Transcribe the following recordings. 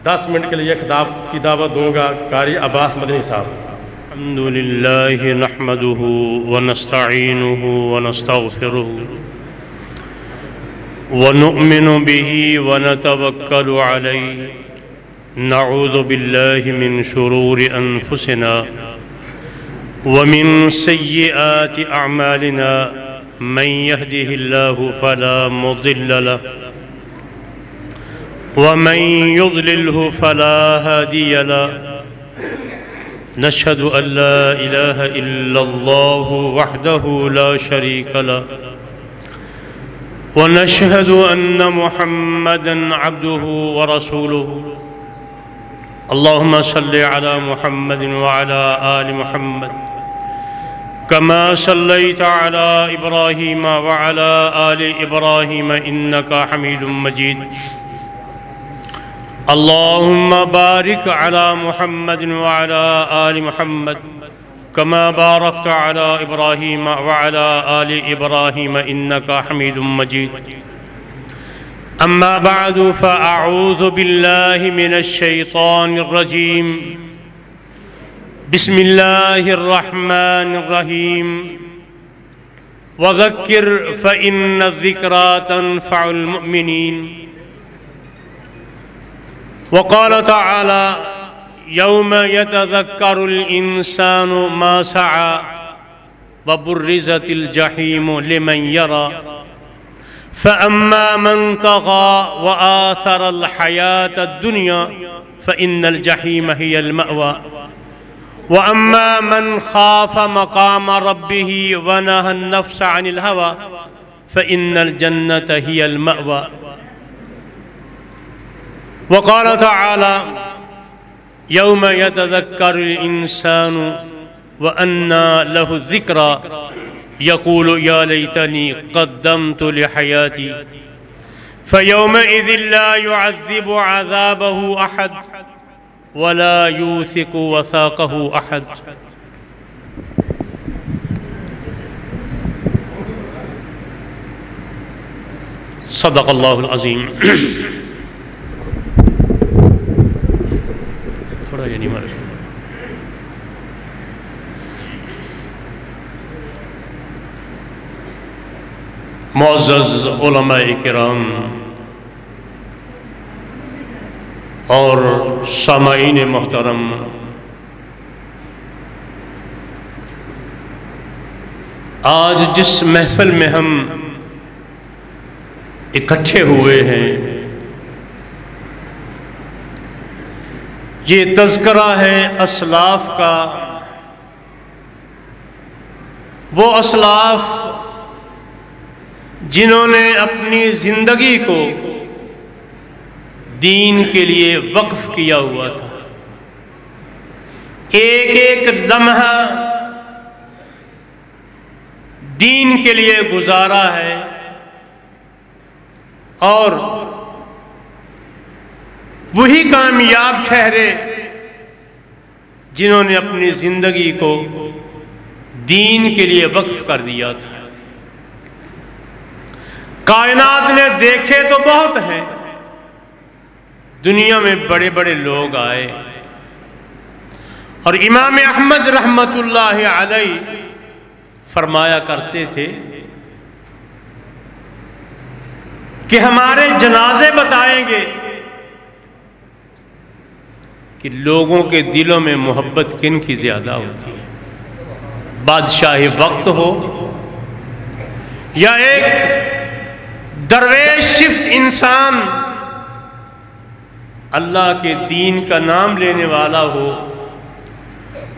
10 minute کے لیے خطاب کی دعوت دوں گا قاری عباس مدنی صاحب۔ الحمد لله نحمده ونستعينه ونستغفره ونؤمن به ونتوكل عليه نعوذ بالله من شرور أنفسنا ومن سيئات أعمالنا من يهده الله فلا مضل له ومن يضلله فلا هادي له نشهد أن لا إله إلا الله وحده لا شريك له ونشهد أن محمدًا عبده ورسوله اللهم صل على محمد وعلى آل محمد كما صليت على إبراهيم وعلى آل إبراهيم إنك حميد مجيد اللهم بارك على محمد وعلى آل محمد كما باركت على إبراهيم وعلى آل إبراهيم إنك حميد مجيد أما بعد فأعوذ بالله من الشيطان الرجيم بسم الله الرحمن الرحيم وذكر فإن الذكرى تنفع المؤمنين وقال تعالى يوم يتذكر الإنسان ما سعى وبرزت الجحيم لمن يرى فأما من طغى وآثر الحياة الدنيا فإن الجحيم هي المأوى وأما من خاف مقام ربه ونهى النفس عن الهوى فإن الجنة هي المأوى وقال تعالى يوم يتذكر الإنسان وأنى له الذكرى يقول يا ليتني قدمت لحياتي فيومئذ لا يعذب عذابه أحد ولا يوثق وثاقه أحد صدق الله العظيم تھوڑا یہ نہیں مارے معزز علماء کرام اور سامعین محترم، آج جس محفل میں ہم اکٹھے ہوئے ہیں یہ تذکرہ ہے اسلاف کا، وہ اسلاف جنہوں نے اپنی زندگی کو دین کے لیے وقف کیا ہوا تھا، ایک ایک لمحہ دین کے لیے گزارا ہے، اور وہی کامیاب ٹھہرے جنہوں نے اپنی زندگی کو دین کے لیے وقف کر دیا تھا۔ کائنات نے دیکھے تو بہت ہیں، دنیا میں بڑے بڑے لوگ آئے، اور امام احمد رحمت اللہ علیہ فرمایا کرتے تھے کہ ہمارے جنازے بتائیں گے کہ لوگوں کے دلوں میں محبت کن کی زیادہ ہوتی ہے، بادشاہ وقت ہو یا ایک درویش صفت انسان اللہ کے دین کا نام لینے والا ہو،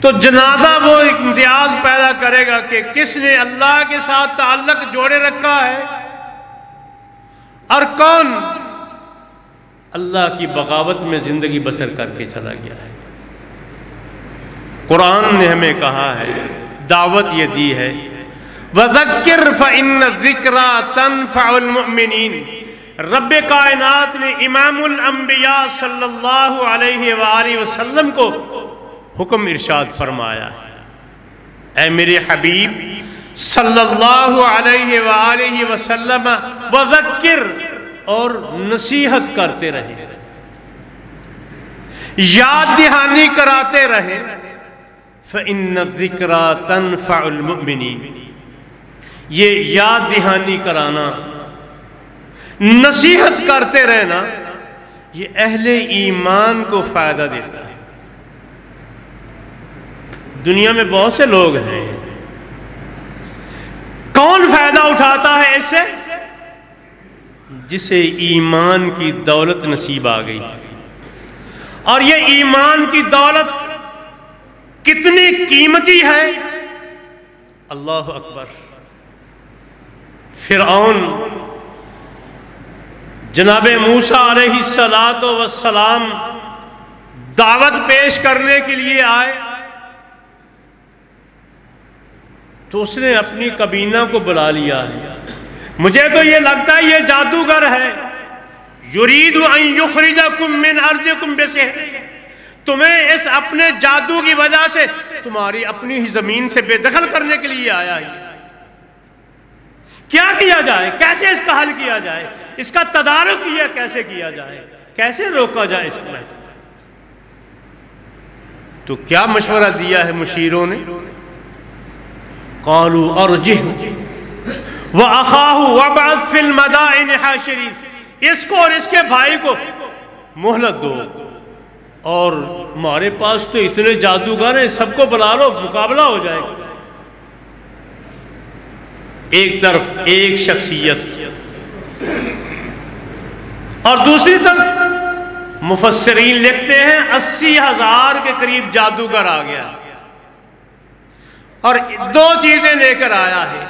تو جنازہ وہ امتیاز پیدا کرے گا کہ کس نے اللہ کے ساتھ تعلق جوڑے رکھا ہے اور کون اللہ کی بغاوت میں زندگی بسر کر کے چلا گیا ہے۔ قرآن نے ہمیں کہا ہے، دعوت یہ دی ہے، وَذَكِّرْ فَإِنَّ الذِّكْرَى تَنْفَعُ الْمُؤْمِنِينَ۔ رب کائنات نے امام الانبیاء صلی اللہ علیہ وآلہ وسلم کو حکم ارشاد فرمایا، اے میرے حبیب صلی اللہ علیہ وآلہ وسلم و ذکر، اور نصیحت کرتے رہے، یاد دہانی کراتے رہے فإن الذکریٰ تنفع المؤمنین، یہ یاد دہانی کرانا، نصیحت کرتے رہنا، یہ اہل ایمان کو فائدہ دیتا ہے۔ دنیا میں بہت سے لوگ ہیں، کون فائدہ اٹھاتا ہے اس سے؟ جسے ایمان کی دولت نصیب آ گئی۔ اور یہ ایمان کی دولت کتنی قیمتی ہے، اللہ اکبر۔ فرعون جناب موسیٰ علیہ السلام دعوت پیش کرنے کے لیے آئے تو اس نے اپنی کابینہ کو بلا لیا ہے۔ مجھے تو یہ لگتا ہے یہ جادوگر ہے، یرید ان یخرجکم من ارضکم بسحر، تمہیں اس اپنے جادو کی وجہ سے تمہاری اپنی ہی زمین سے بے دخل کرنے کے لیے آیا ہے۔ کیا کیا جائے، کیسے اس کا حل کیا جائے، اس کا تدارک کیسے کیا جائے، کیسے روکا جائے اس کو؟ تو کیا مشورہ دیا ہے مشیروں نے؟ قالوا ارجہ وَأَخَاهُ وَابْعَثْ فِي الْمَدَائِنِ حَاشِرِينَ، اس کو اور اس کے بھائی کو مہلت دو، اور ہمارے پاس تو اتنے جادوگر ہیں، سب کو بلا لو، مقابلہ ہو جائے گا۔ ایک طرف ایک شخصیت اور دوسری طرف مفسرین لکھتے ہیں 80,000 کے قریب جادوگر آ گیا، اور دو چیزیں لے کر آیا ہے،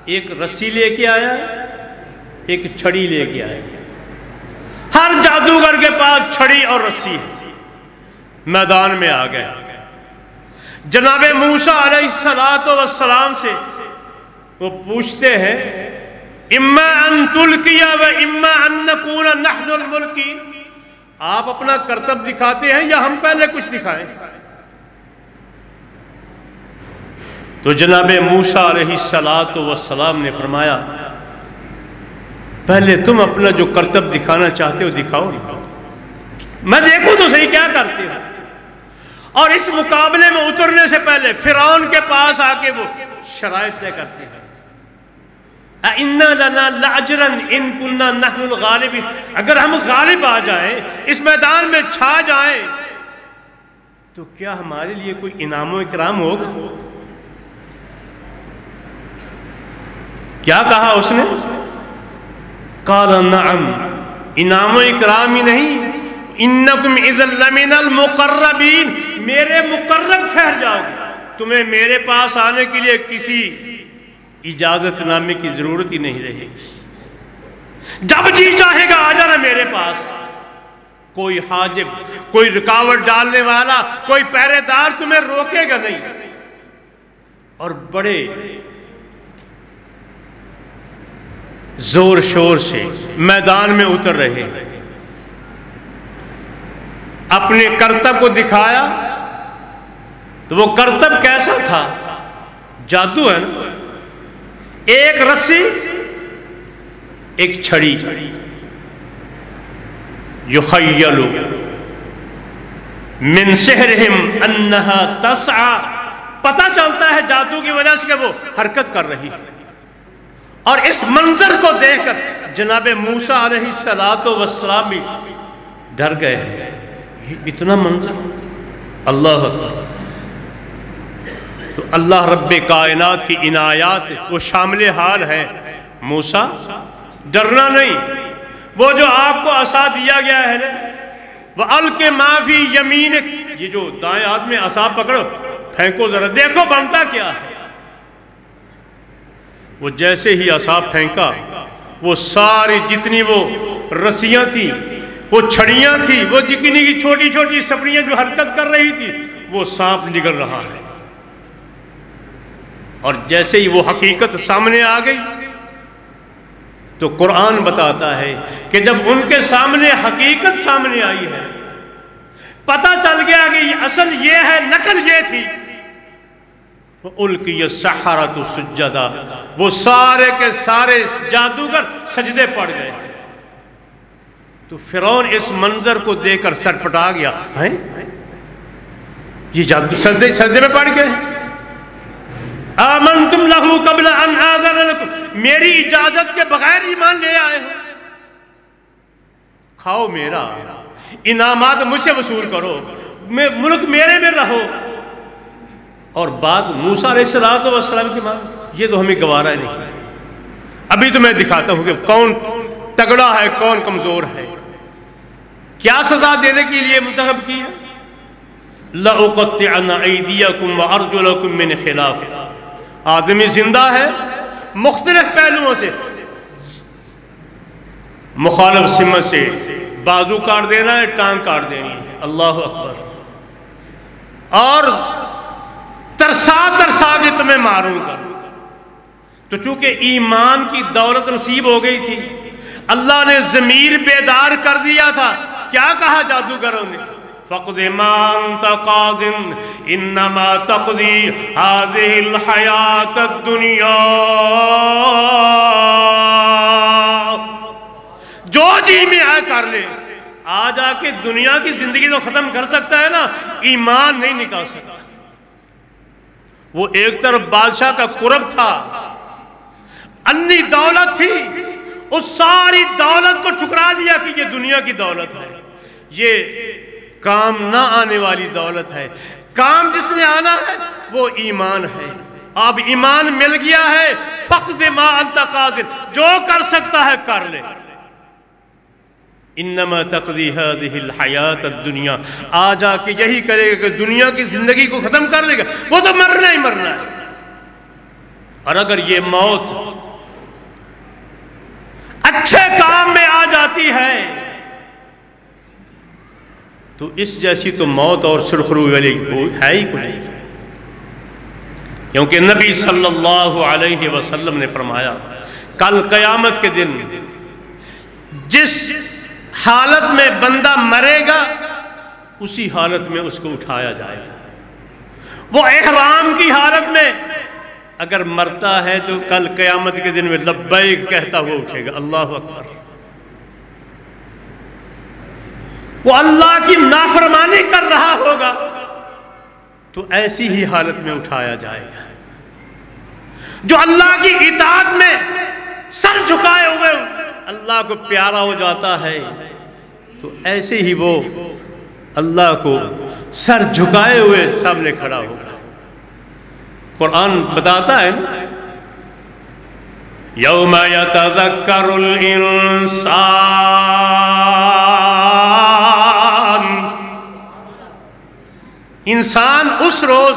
ایک رسی لے کے آیا ہے، ایک چھڑی لے کے آیا ہے۔ ہر جادوگر کے پاس چھڑی اور رسی ہے۔ میدان میں آ گئے، جناب موسیٰ علیہ السلام سے وہ پوچھتے ہیں اما ان تلقی و اما ان نکون نحن الملقین، آپ اپنا کرتب دکھاتے ہیں یا ہم پہلے کچھ دکھائیں؟ تو جناب موسیٰ علیہ السلام نے فرمایا پہلے تم اپنا جو کرتب دکھانا چاہتے ہو دکھاؤ، میں دیکھوں تو صحیح کیا کرتے ہو۔ اور اس مقابلے میں اترنے سے پہلے فرعون کے پاس آ کے وہ شرائط طے کرتے ہیں، اِنَّا لَنَا لَأَجْرًا إِن كُنَّا نَحْنُ الْغَالِبِينَ، اگر ہم غالب آ جائیں، اس میدان میں چھا جائیں، تو کیا ہمارے لیے کوئی انعام و اکرام ہوگا؟ کیا کہا اس نے؟ قَالَ نَعَمْ، انعام و اکرام ہی نہیں، اِنَّكُمْ إِذًا لَمِنَ الْمُقَرَّبِينَ، میرے مقرب ٹھہر جاؤ گے، تمہیں میرے پاس آنے کے لیے کسی اجازت نامے کی ضرورت ہی نہیں رہے گی، جب جی چاہے گا آ جانا میرے پاس، کوئی حاجب، کوئی رکاوٹ ڈالنے والا، کوئی پہرے دار تمہیں روکے گا نہیں۔ اور بڑے زور شور سے میدان میں اتر رہے، اپنے کرتب کو دکھایا، تو وہ کرتب کیسا تھا؟ جادو ہے نا، ایک رسی ایک چھڑی، یخیل من سحرہم انہا تسعى، پتہ چلتا ہے جادو کی وجہ سے کہ وہ حرکت کر رہی ہے۔ اور اس منظر کو دیکھ کر جناب موسیٰ علیہ السلام بھی ڈر گئے ہیں، اتنا منظر، اللہ اکبر۔ تو اللہ رب کائنات کی عنایات وہ شامل حال ہے، موسیٰ ڈرنا نہیں، وہ جو آپ کو عصا دیا گیا ہے نا، وَأَلْقِ مَا فِي يَمِينِكَ، یہ جو دائیں ہاتھ میں عصا پکڑو، پھینکو ذرا دیکھو بنتا کیا ہے۔ وہ جیسے ہی عصا پھینکا، وہ ساری جتنی وہ رسیاں تھیں، وہ چھڑیاں تھیں، وہ جتنی کی چھوٹی چھوٹی سپڑیاں جو حرکت کر رہی تھی، وہ سانپ نکل رہا ہے۔ اور جیسے ہی وہ حقیقت سامنے آ گئی تو قرآن بتاتا ہے کہ جب ان کے سامنے حقیقت سامنے آئی ہے، پتہ چل گیا کہ یہ اصل یہ ہے، نقل یہ تھی، وَأُلْقِيَ السَّحَرَةُ سُجَّدًا، وہ سارے کے سارے جادوگر سجدے پڑ گئے۔ تو فرعون اس منظر کو دیکھ کر سر پٹا گیا، ہیں یہ جادو سجدے میں پڑ گئے، آمنتم لہو قبل ان آذن لکم، میری اجازت کے بغیر ایمان لے آئے ہو، کھاؤ میرا، انعامات مجھ سے وصول کرو، ملک میرے میں رہو، اور بات موسیٰ علیہ السلام کی مان، یہ تو ہمیں گوارا نہیں۔ ابھی تو میں دکھاتا ہوں کہ کون تگڑا ہے کون کمزور ہے، کیا سزا دینے کے لیے منتخب کی ہے؟ لَأُقَطِّعَنَّ أَيْدِيَكُمْ وَأَرْجُلَكُمْ مِنْ خِلَافٍ، آدمی زندہ ہے مختلف پہلوؤں سے، مخالف سمت سے بازو کاٹ دینا ہے، ٹانگ کاٹ دینی ہے، اللہ اکبر، اور ترسا کے تمہیں ماروں گا۔ تو چونکہ ایمان کی دولت نصیب ہو گئی تھی، اللہ نے ضمیر بیدار کر دیا تھا، کیا کہا جادوگروں نے؟ فَقْدِ مَا أَنْتَ قَاضٍ إِنَّمَا تَقْضِي هَذِهِ الْحَيَاةَ الدُّنْيَا، جو جی میں آئے کر لے، آج آ کے دنیا کی زندگی تو ختم کر سکتا ہے نا، ایمان نہیں نکال سکتا۔ وہ ایک طرف بادشاہ کا قرب تھا، انی دولت تھی، اس ساری دولت کو ٹھکرا دیا کہ یہ دنیا کی دولت ہے، یہ کام نہ آنے والی دولت ہے، کام جس نے آنا ہے وہ ایمان ہے۔ اب ایمان مل گیا ہے، فَقْدِ مَا أَنْتَ قَاضٍ، جو کر سکتا ہے کر لے، انما تقضی هذه الحیات الدنیا، آ جا کے یہی کرے گا کہ دنیا کی زندگی کو ختم کر لے گا، وہ تو مرنا ہی مرنا ہے۔ اور اگر یہ موت اچھے کام میں آ جاتی ہے تو اس جیسی تو موت اور سرخرو والی ہے ہی کوئی، کیونکہ نبی صلی اللہ علیہ وسلم نے فرمایا کل قیامت کے دن جس حالت میں بندہ مرے گا اسی حالت میں اس کو اٹھایا جائے گا۔ وہ احرام کی حالت میں اگر مرتا ہے تو کل قیامت کے دن میں لبیک کہتا ہوا اٹھے گا، اللہ اکبر۔ وہ اللہ کی نافرمانی کر رہا ہوگا تو ایسی ہی حالت میں اٹھایا جائے گا۔ جو اللہ کی اطاعت میں سر جھکائے ہوئے اللہ کو پیارا ہو جاتا ہے تو ایسے ہی وہ اللہ کو سر جھکائے ہوئے سامنے کھڑا ہوگا۔ قرآن بتاتا ہے نا، یوم یتذکر الانسان، انسان اس روز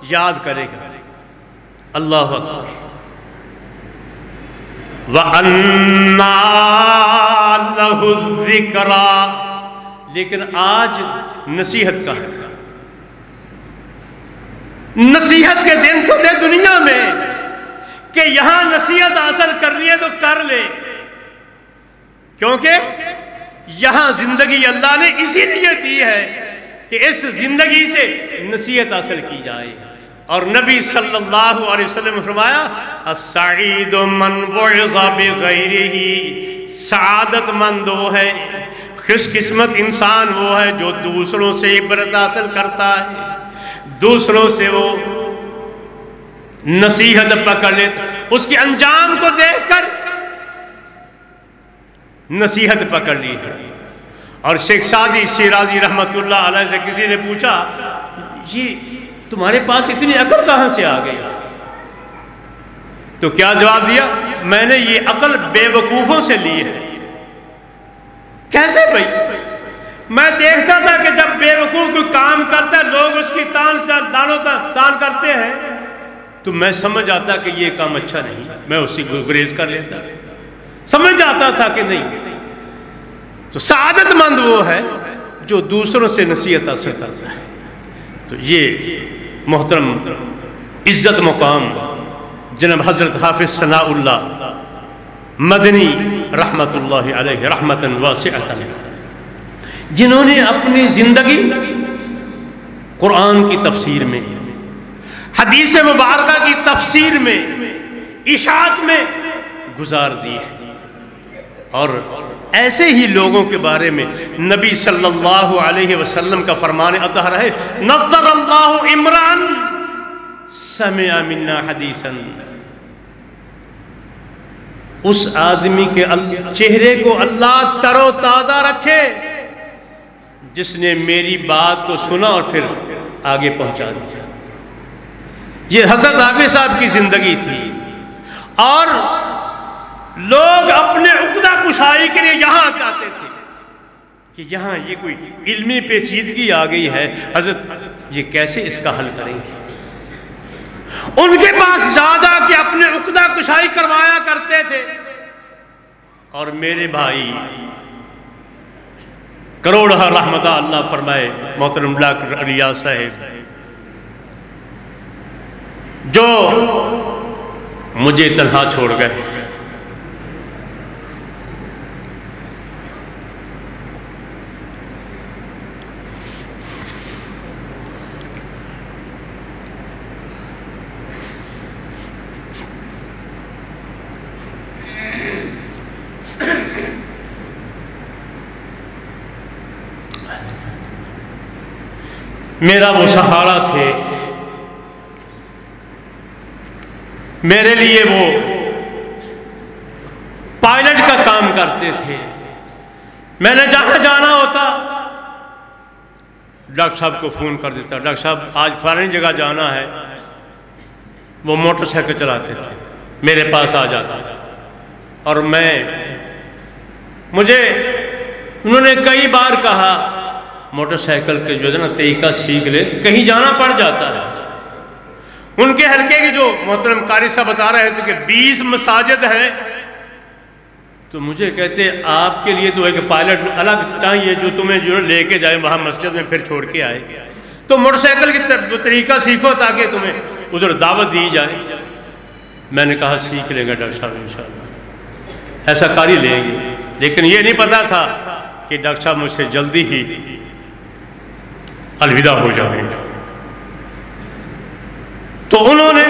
یاد کرے گا، اللہ اکبر، وَأَنَّا لَهُ الذِّكْرَى، لیکن آج نصیحت کا ہے، نصیحت کے دن تو دے دنیا میں کہ یہاں نصیحت حاصل کرنی ہے تو کر لے، کیونکہ یہاں زندگی اللہ نے اسی لیے دی ہے کہ اس زندگی سے نصیحت حاصل کی جائے۔ اور نبی صلی اللہ علیہ وسلم نے فرمایا السعید من بعث بغیرہ، سعادت مند وہ ہے، خوش قسمت انسان وہ ہے جو دوسروں سے عبرت حاصل کرتا ہے، دوسروں سے وہ نصیحت پکڑ لیتا، اس کے انجام کو دیکھ کر نصیحت پکڑ لی ہے۔ اور شیخ سعدی شیرازی رحمت اللہ علیہ سے کسی نے پوچھا یہ تمہارے پاس اتنی عقل کہاں سے آ گئی؟ تو کیا جواب دیا؟ میں نے یہ عقل بے وقوفوں سے لی ہے۔ کیسے بھائی؟ میں دیکھتا تھا کہ جب بے وقوف کوئی کام کرتا ہے لوگ اس کی تان کرتے ہیں تو میں سمجھ آتا کہ یہ کام اچھا نہیں، میں اسی کو گریز کر لیتا، سمجھ جاتا تھا کہ نہیں۔ تو سعادت مند وہ ہے جو دوسروں سے نصیحت حاصل کرتا ہے۔ تو یہ محترم عزت مقام جناب حضرت حافظ ثناء اللہ مدنی رحمت اللہ علیہ رحمتاً واسعۃ، جنہوں نے اپنی زندگی قرآن کی تفسیر میں، حدیث مبارکہ کی تفسیر میں، اشاعت میں گزار دی ہے، اور ایسے ہی لوگوں کے بارے میں نبی صلی اللہ علیہ وسلم کا فرمان اطہر ہے، نظر اللہ عمران سمع منا حدیثا، اس آدمی کے چہرے کو اللہ تر و تازہ رکھے جس نے میری بات کو سنا اور پھر آگے پہنچا دیا۔ یہ حضرت حافظ صاحب کی زندگی تھی، اور لوگ اپنے عقدہ کشائی کے لیے یہاں آتے تھے کہ یہاں یہ کوئی علمی پیچیدگی آ گئی ہے، حضرت یہ کیسے اس کا حل کریں گے؟ ان کے پاس زیادہ کہ اپنے عقدہ کشائی کروایا کرتے تھے۔ اور میرے بھائی کروڑہ رحمتہ اللہ فرمائے محترم ڈاکٹر ریاض صاحب، جو مجھے تنہا چھوڑ گئے، میرا وہ سہارا تھے، میرے لیے وہ پائلٹ کا کام کرتے تھے۔ میں نے جہاں جانا ہوتا ڈاکٹر صاحب کو فون کر دیتا، ڈاکٹر صاحب آج فلانی جگہ جانا ہے۔ وہ موٹر سائیکل چلاتے تھے، میرے پاس آ جاتا، اور مجھے انہوں نے کئی بار کہا موٹر سائیکل کے جو ہے نا طریقہ سیکھ لے، کہیں جانا پڑ جاتا ہے۔ ان کے حلقے کے جو محترم قاری صاحب بتا رہے تھے کہ 20 مساجد ہیں، تو مجھے کہتے آپ کے لیے تو ایک پائلٹ الگ چاہیے جو تمہیں جو لے کے جائے وہاں مسجد میں پھر چھوڑ کے آئے، تو موٹر سائیکل کی طریقہ سیکھو تاکہ تمہیں ادھر دعوت دی جائے۔ میں نے کہا سیکھ لیں گے ڈاکٹر صاحب انشاءاللہ، ایسا کاری لیں گے، لیکن یہ نہیں پتا تھا کہ ڈاکٹر صاحب مجھ سے جلدی ہی الوداع ہو جائیں گے۔ تو انہوں نے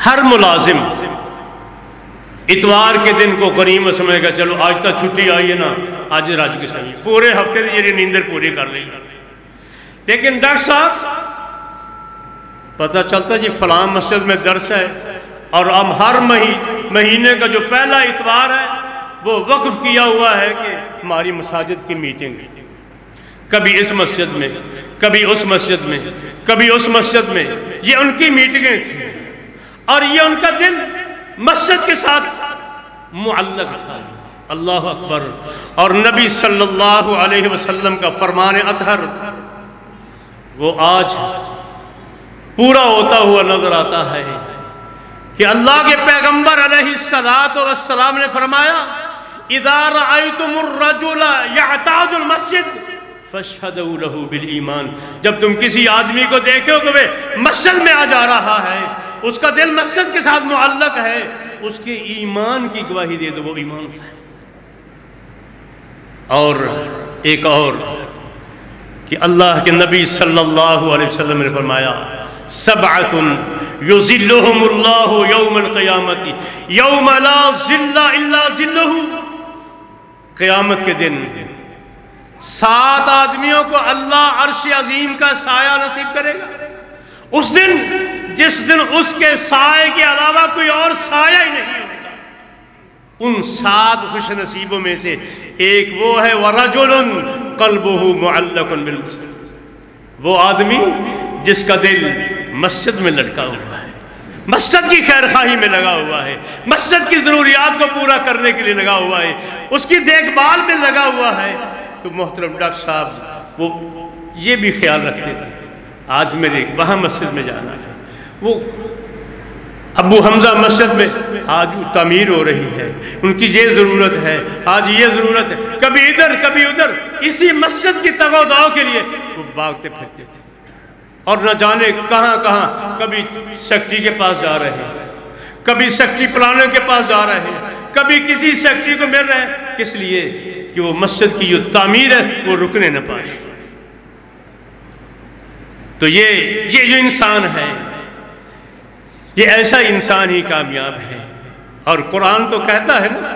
ہر ملازم اتوار کے دن کو غنیمت سمجھ گا، چلو آج تک چھٹی آئی ہے نا، آج راج کے سمجھ پورے ہفتے سے یہ نیندر پوری کر لی۔ لیکن ڈاکٹر صاحب پتہ چلتا جی فلاں مسجد میں درس ہے، اور ہم ہر مہینے کا جو پہلا اتوار ہے وہ وقف کیا ہوا ہے کہ ہماری مساجد کی میٹنگ، کبھی اس مسجد میں، کبھی اس مسجد میں، کبھی اس مسجد میں، یہ ان کی میٹنگیں تھیں، اور یہ ان کا دل مسجد کے ساتھ معلق تھا۔ اللہ اکبر۔ اور نبی صلی اللہ علیہ وسلم کا فرمان اطہر وہ آج پورا ہوتا ہوا نظر آتا ہے کہ اللہ کے پیغمبر علیہ السلام نے فرمایا، اذا رأیتم الرجل یعتاد المسجد فاشہدوا لہ بالایمان، جب تم کسی آدمی کو دیکھو کہ وہ مسجد میں آ جا رہا ہے، اس کا دل مسجد کے ساتھ معلق ہے، اس کے ایمان کی گواہی دے دو، وہ ایمان تھا۔ اور ایک اور کہ اللہ کے نبی صلی اللہ علیہ وسلم نے فرمایا، سبعۃ یظلہم اللہ یوم القیامت یوم لا ظل الا ظلہ، قیامت کے دن 7 آدمیوں کو اللہ عرش عظیم کا سایہ نصیب کرے گا، اس دن جس دن اس کے سائے کے علاوہ کوئی اور سایہ ہی نہیں ہوگا۔ ان 7 خوش نصیبوں میں سے ایک وہ ہے وَرَجُلٌ قَلْبُهُ مُعَلَّقٌ بِالْمَسْجِدِ، وہ آدمی جس کا دل مسجد میں لٹکا ہوا ہے، مسجد کی خیر خواہی میں لگا ہوا ہے، مسجد کی ضروریات کو پورا کرنے کے لیے لگا ہوا ہے، اس کی دیکھ بھال میں لگا ہوا ہے۔ تو محترم ڈاکٹر صاحب وہ یہ بھی خیال رکھتے تھے، آج میرے وہاں مسجد میں جانا ہے، وہ ابو حمزہ مسجد میں آج تعمیر ہو رہی ہے، ان کی یہ ضرورت ہے، آج یہ ضرورت ہے، کبھی ادھر کبھی ادھر، اسی مسجد کی تگ و داؤ کے لیے وہ بھاگتے پھرتے تھے، اور نہ جانے کہاں کہاں، کبھی سیکٹری کے پاس جا رہے ہیں، کبھی سیکٹری پلانر کے پاس جا رہے ہیں، کبھی کسی سیکٹری کو مل رہے ہیں، کس لیے کہ وہ مسجد کی جو تعمیر ہے وہ رکنے نہ پائے۔ تو یہ جو انسان ہے، یہ ایسا انسان ہی کامیاب ہے۔ اور قرآن تو کہتا ہے نا،